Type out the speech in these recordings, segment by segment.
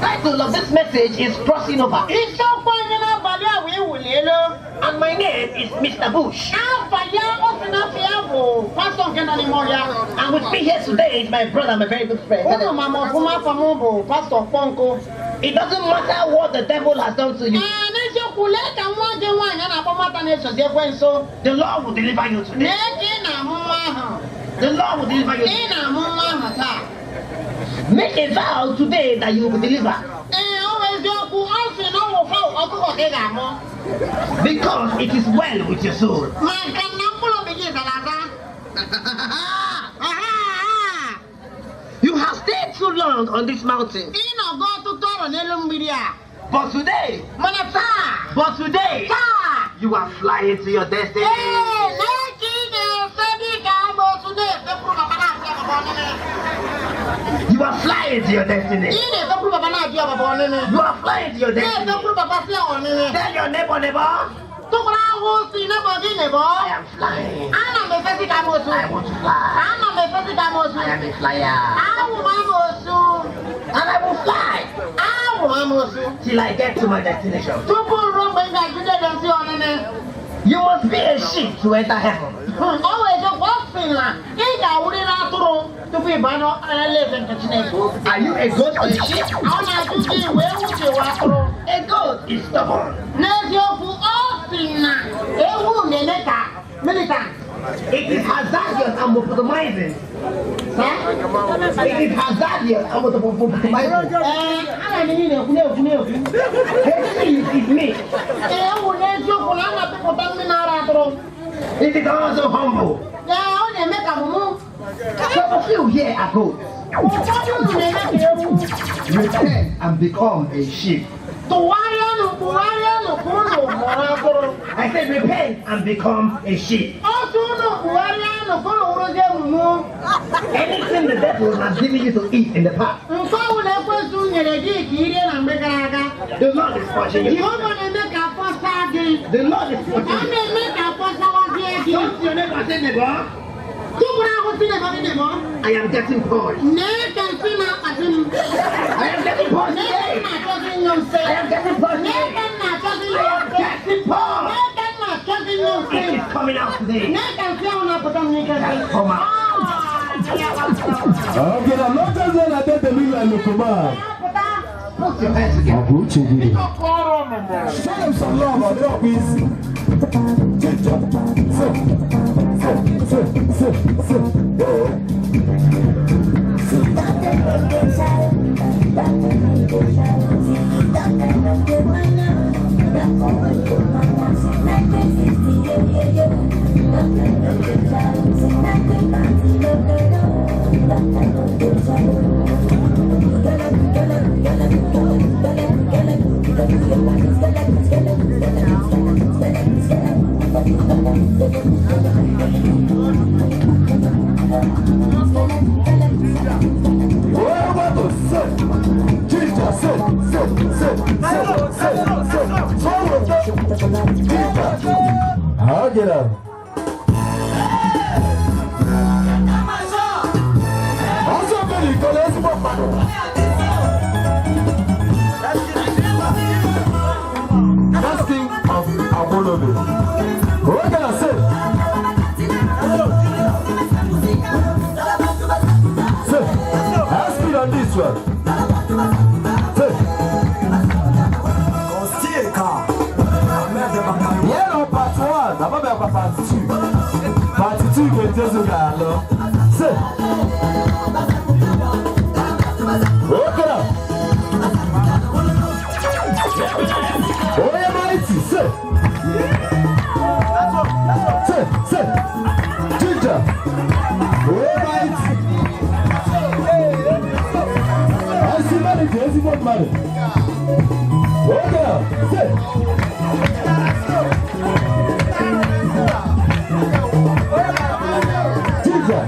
Title of this message is Crossing Over. And my name is Mr. Bush. And with me here today is my brother, my very good friend. It doesn't matter what the devil has done to you. The Lord will deliver you today. The Lord will deliver you today. Make a vow today that you will deliver. Because it is well with your soul. You have stayed too long on this mountain. But today, you are flying to your destiny. You are flying to your destiny. You are flying to your destiny. Tell your neighbor, I am flying. I want to fly. I am a flyer. And I will fly till I get to my destination. You must be a sheep to enter heaven. Are you a goat or a sheep? A goat is stubborn. It is hazardous and compromising. It is hazardous and compromising. Is me. It is also humble. Some of you here are goats. Repent and become a sheep. I said repent and become a sheep. Anything the devil has given you to eat in the past, the Lord is watching you. The Lord is watching you. Don't your neighbor say neighbor. I am getting bored. I am getting bored today. I am getting bored today. I am getting bored. It is coming out today. Just come out. Okay, I'm not just going to take the middle and look back. Put your hands together. Show them some love or drop easy. I Okay now. Also very college papa. That's king of Abolobe. What can I say? Say, ask me on this one. Say. Yeah, no, part 1. I'm about part 2. Part 2 can just look at say. Okay now. Oh, yeah, mighty, say. Say. Ginger. Oh, mighty. I see money, I see what money. Okay now, say. Ginger.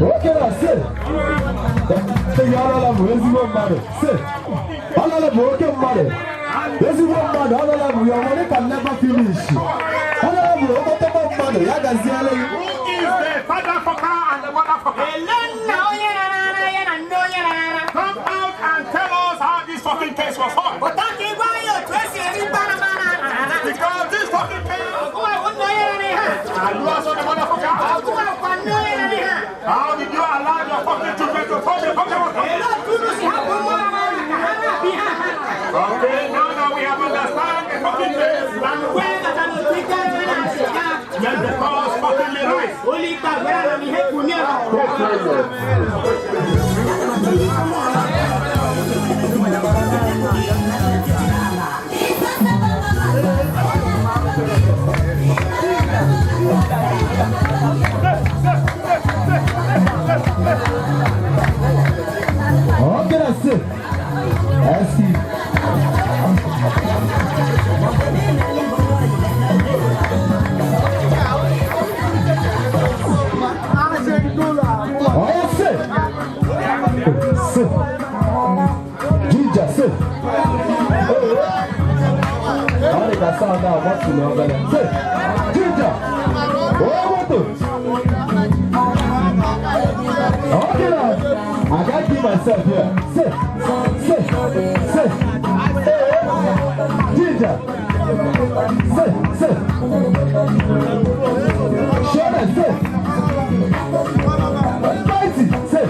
Okay, that's it. Say, y'all have money. Say, all of them working money. This is what money. All of them, your money can never finish. All of them working money. You can see all of you. Who is the father fucker and the mother fucker? Come out and tell us how this fucking case was fought. Because this fucking case. And you also the motherfucker. How did you allow your fucking children to touch the fucking water? Okay, now that we have understand the fucking case, then the cause fucking rise. Okay, that's it. That's it. Oh, yeah, sit. Sit. Ginger, sit. I think I saw now what's in your belly. Sit. Ginger. Oh, what the? Okay, now. I can't keep myself here. Sit. Ginger. Sit. Sharon, sit. Mighty. Sit.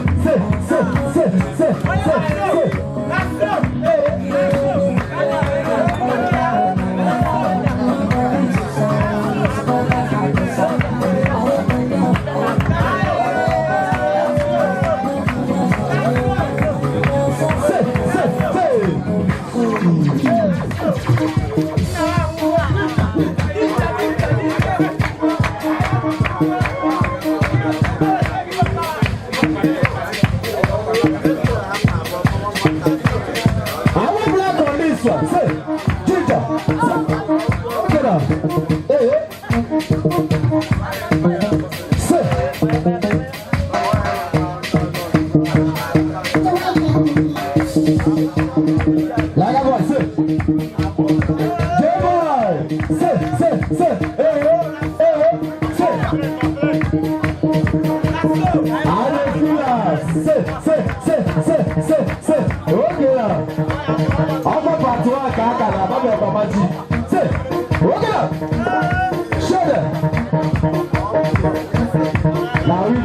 Now we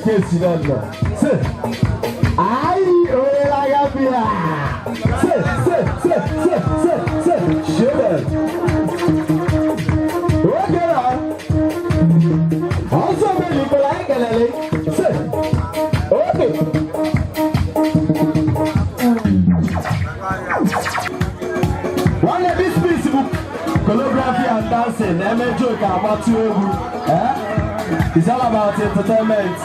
case you don't know. Say, aye, oh, I got me. Say, sugar. Okay, now. Also, baby, but I ain't gonna lay. Say, okay. One of these people, choreography and dancing, joke about you. It's all about entertainment.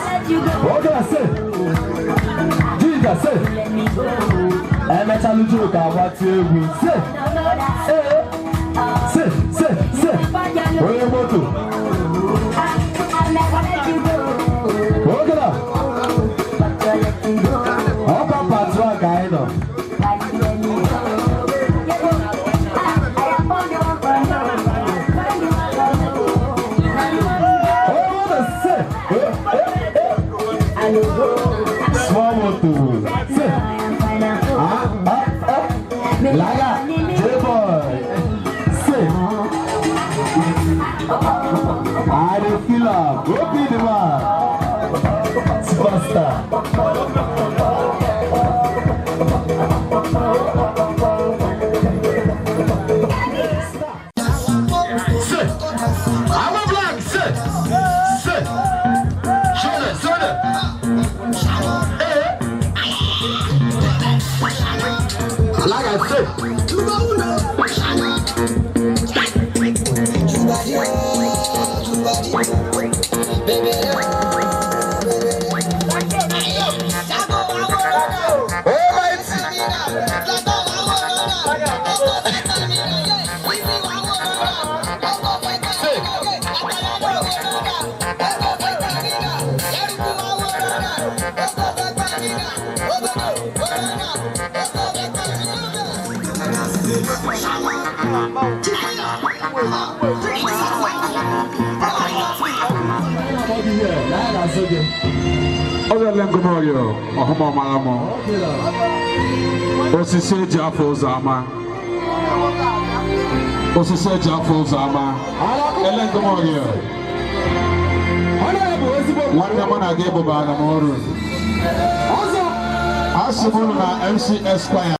What can I say? Jesus say. I'm a joke about you. Say. Where you go to? What can I? How come Patrick guy now? Small motor. Laga, J-boy. Say. I don't feel up. Go be the man. Superstar. Say. I'm a black. Say. Like I said, Lengomoyo, Ohomo Malamo. Osise Jafo Zama. Lengomoyo. One man I gave about the Moru. Also, I MC Esquire.